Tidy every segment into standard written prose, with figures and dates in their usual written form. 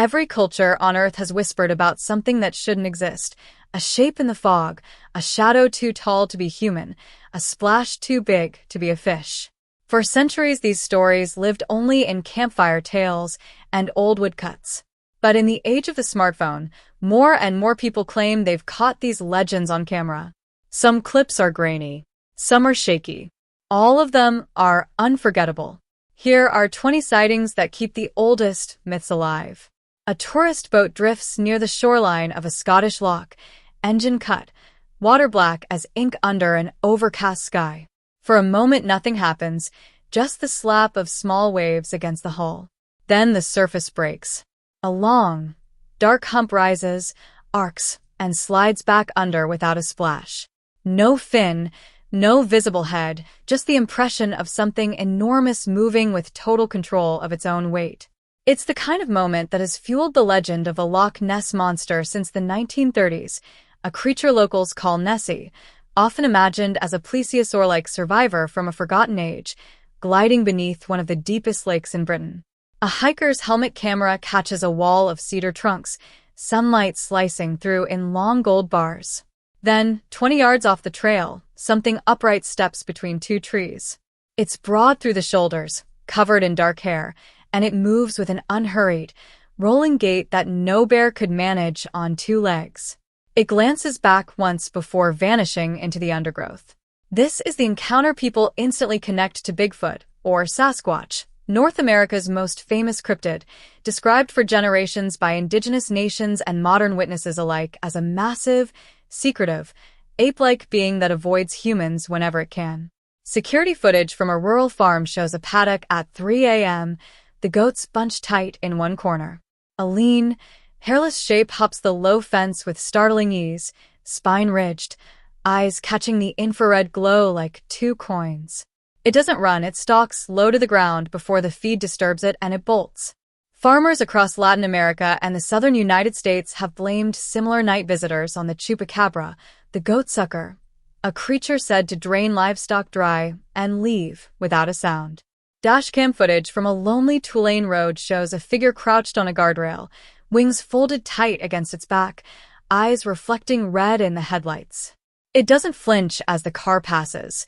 Every culture on Earth has whispered about something that shouldn't exist. A shape in the fog, a shadow too tall to be human, a splash too big to be a fish. For centuries, these stories lived only in campfire tales and old woodcuts. But in the age of the smartphone, more and more people claim they've caught these legends on camera. Some clips are grainy, some are shaky. All of them are unforgettable. Here are 20 sightings that keep the oldest myths alive. A tourist boat drifts near the shoreline of a Scottish loch, engine cut, water black as ink under an overcast sky. For a moment nothing happens, just the slap of small waves against the hull. Then the surface breaks. A long, dark hump rises, arcs, and slides back under without a splash. No fin, no visible head, just the impression of something enormous moving with total control of its own weight. It's the kind of moment that has fueled the legend of a Loch Ness monster since the 1930s, a creature locals call Nessie, often imagined as a plesiosaur-like survivor from a forgotten age, gliding beneath one of the deepest lakes in Britain. A hiker's helmet camera catches a wall of cedar trunks, sunlight slicing through in long gold bars. Then, 20 yards off the trail, something upright steps between two trees. It's broad through the shoulders, covered in dark hair, and it moves with an unhurried, rolling gait that no bear could manage on two legs. It glances back once before vanishing into the undergrowth. This is the encounter people instantly connect to Bigfoot, or Sasquatch, North America's most famous cryptid, described for generations by indigenous nations and modern witnesses alike as a massive, secretive, ape-like being that avoids humans whenever it can. Security footage from a rural farm shows a paddock at 3 a.m., the goats bunched tight in one corner. A lean, hairless shape hops the low fence with startling ease, spine ridged, eyes catching the infrared glow like two coins. It doesn't run, it stalks low to the ground before the feed disturbs it and it bolts. Farmers across Latin America and the southern United States have blamed similar night visitors on the chupacabra, the goatsucker, a creature said to drain livestock dry and leave without a sound. Dashcam footage from a lonely two-lane road shows a figure crouched on a guardrail, wings folded tight against its back, eyes reflecting red in the headlights. It doesn't flinch as the car passes.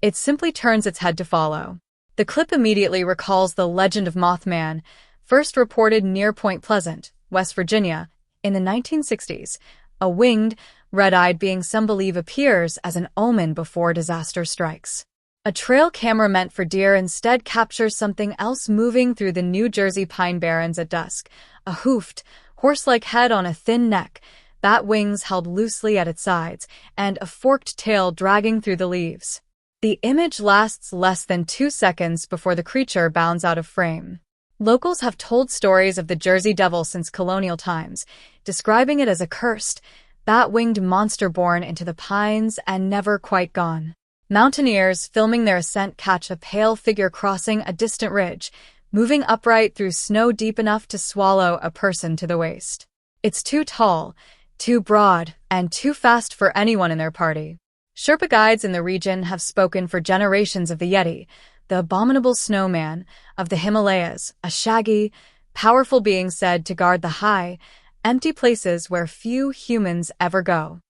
It simply turns its head to follow. The clip immediately recalls the legend of Mothman, first reported near Point Pleasant, West Virginia, in the 1960s. A winged, red-eyed being some believe appears as an omen before disaster strikes. A trail camera meant for deer instead captures something else moving through the New Jersey pine barrens at dusk, a hoofed, horse-like head on a thin neck, bat wings held loosely at its sides, and a forked tail dragging through the leaves. The image lasts less than 2 seconds before the creature bounds out of frame. Locals have told stories of the Jersey Devil since colonial times, describing it as a cursed, bat-winged monster born into the pines and never quite gone. Mountaineers filming their ascent catch a pale figure crossing a distant ridge, moving upright through snow deep enough to swallow a person to the waist. It's too tall, too broad, and too fast for anyone in their party. Sherpa guides in the region have spoken for generations of the Yeti, the abominable snowman of the Himalayas, a shaggy, powerful being said to guard the high, empty places where few humans ever go.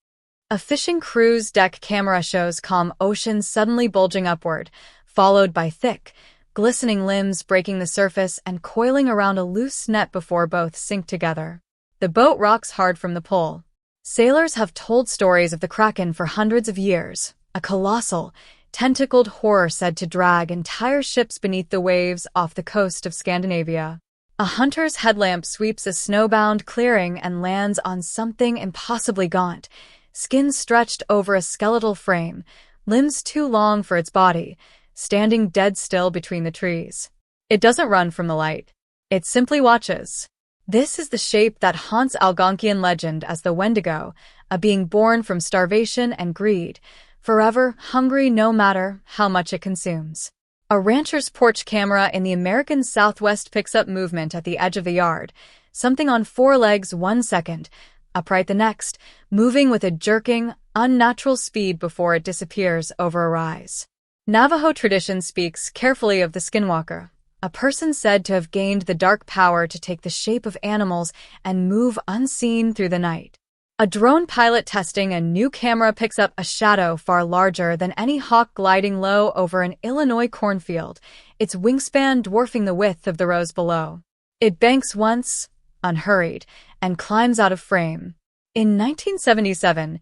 A fishing cruise deck camera shows calm ocean suddenly bulging upward, followed by thick, glistening limbs breaking the surface and coiling around a loose net before both sink together. The boat rocks hard from the pull. Sailors have told stories of the Kraken for hundreds of years, a colossal, tentacled horror said to drag entire ships beneath the waves off the coast of Scandinavia. A hunter's headlamp sweeps a snowbound clearing and lands on something impossibly gaunt, skin stretched over a skeletal frame, limbs too long for its body, standing dead still between the trees. It doesn't run from the light. It simply watches. This is the shape that haunts Algonquian legend as the Wendigo, a being born from starvation and greed, forever hungry no matter how much it consumes. A rancher's porch camera in the American Southwest picks up movement at the edge of the yard, something on 4 legs 1 second, upright the next, moving with a jerking, unnatural speed before it disappears over a rise. Navajo tradition speaks carefully of the skinwalker, a person said to have gained the dark power to take the shape of animals and move unseen through the night. A drone pilot testing a new camera picks up a shadow far larger than any hawk gliding low over an Illinois cornfield, its wingspan dwarfing the width of the rows below. It banks once, unhurried, and climbs out of frame. In 1977,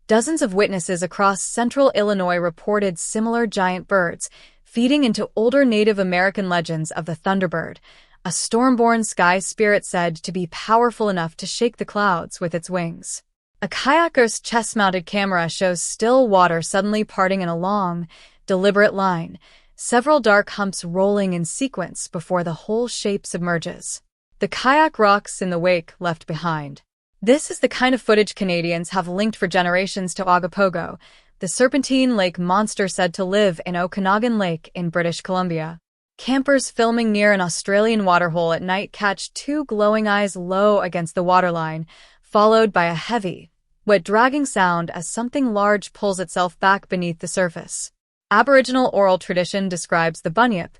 dozens of witnesses across central Illinois reported similar giant birds, feeding into older Native American legends of the Thunderbird, a storm-born sky spirit said to be powerful enough to shake the clouds with its wings. A kayaker's chest-mounted camera shows still water suddenly parting in a long, deliberate line, several dark humps rolling in sequence before the whole shape submerges. The kayak rocks in the wake left behind. This is the kind of footage Canadians have linked for generations to Ogopogo, the serpentine lake monster said to live in Okanagan Lake in British Columbia. Campers filming near an Australian waterhole at night catch two glowing eyes low against the waterline, followed by a heavy, wet dragging sound as something large pulls itself back beneath the surface. Aboriginal oral tradition describes the bunyip,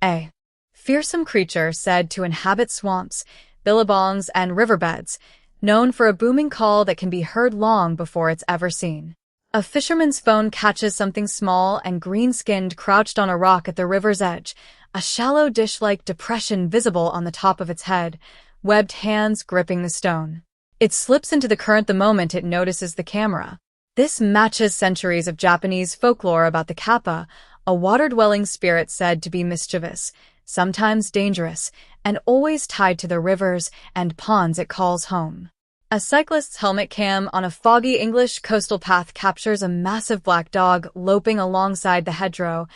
a fearsome creature said to inhabit swamps, billabongs, and riverbeds, known for a booming call that can be heard long before it's ever seen. A fisherman's phone catches something small and green-skinned crouched on a rock at the river's edge, a shallow dish-like depression visible on the top of its head, webbed hands gripping the stone. It slips into the current the moment it notices the camera. This matches centuries of Japanese folklore about the kappa, a water-dwelling spirit said to be mischievous, sometimes dangerous, and always tied to the rivers and ponds it calls home. A cyclist's helmet cam on a foggy English coastal path captures a massive black dog loping alongside the hedgerow,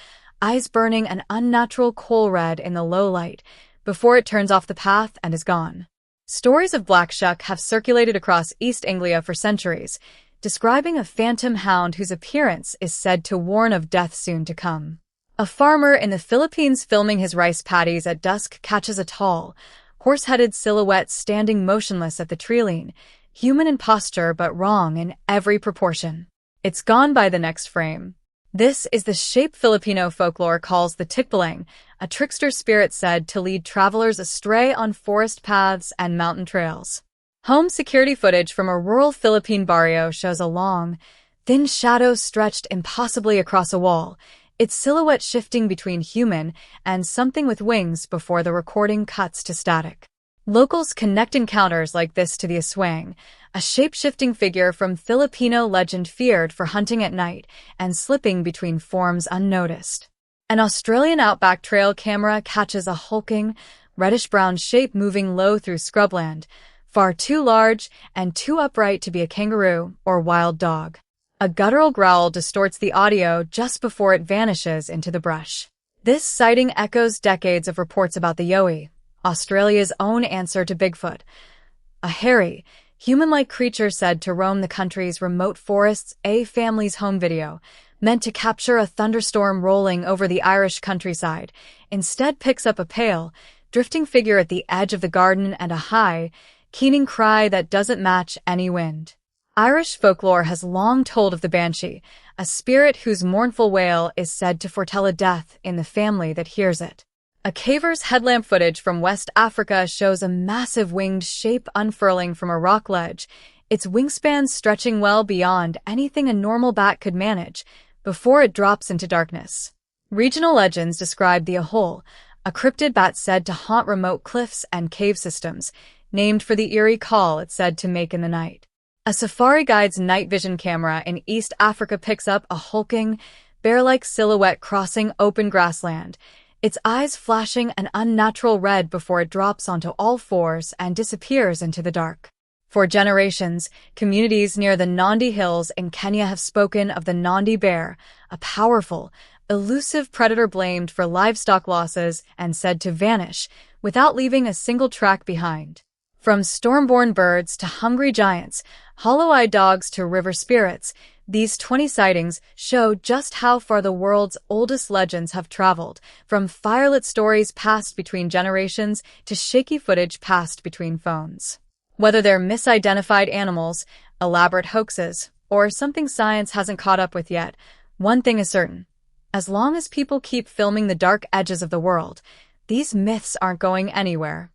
eyes burning an unnatural coal red in the low light, before it turns off the path and is gone. Stories of black shuck have circulated across East Anglia for centuries, describing a phantom hound whose appearance is said to warn of death soon to come. A farmer in the Philippines filming his rice paddies at dusk catches a tall, horse-headed silhouette standing motionless at the treeline, human in posture but wrong in every proportion. It's gone by the next frame. This is the shape Filipino folklore calls the tikbalang, a trickster spirit said to lead travelers astray on forest paths and mountain trails. Home security footage from a rural Philippine barrio shows a long, thin shadow stretched impossibly across a wall, its silhouette shifting between human and something with wings before the recording cuts to static. Locals connect encounters like this to the aswang, a shape-shifting figure from Filipino legend feared for hunting at night and slipping between forms unnoticed. An Australian outback trail camera catches a hulking, reddish-brown shape moving low through scrubland, far too large and too upright to be a kangaroo or wild dog. A guttural growl distorts the audio just before it vanishes into the brush. This sighting echoes decades of reports about the yowie, Australia's own answer to Bigfoot, a hairy, human-like creature said to roam the country's remote forests. A family's home video, meant to capture a thunderstorm rolling over the Irish countryside, instead picks up a pale, drifting figure at the edge of the garden and a high, keening cry that doesn't match any wind. Irish folklore has long told of the banshee, a spirit whose mournful wail is said to foretell a death in the family that hears it. A caver's headlamp footage from West Africa shows a massive winged shape unfurling from a rock ledge, its wingspan stretching well beyond anything a normal bat could manage, before it drops into darkness. Regional legends describe the ahole, a cryptid bat said to haunt remote cliffs and cave systems, named for the eerie call it said to make in the night. A safari guide's night vision camera in East Africa picks up a hulking, bear-like silhouette crossing open grassland, its eyes flashing an unnatural red before it drops onto all fours and disappears into the dark. For generations, communities near the Nandi Hills in Kenya have spoken of the Nandi bear, a powerful, elusive predator blamed for livestock losses and said to vanish without leaving a single track behind. From storm-born birds to hungry giants, hollow-eyed dogs to river spirits, these 20 sightings show just how far the world's oldest legends have traveled, from firelit stories passed between generations to shaky footage passed between phones. Whether they're misidentified animals, elaborate hoaxes, or something science hasn't caught up with yet, one thing is certain. As long as people keep filming the dark edges of the world, These myths aren't going anywhere.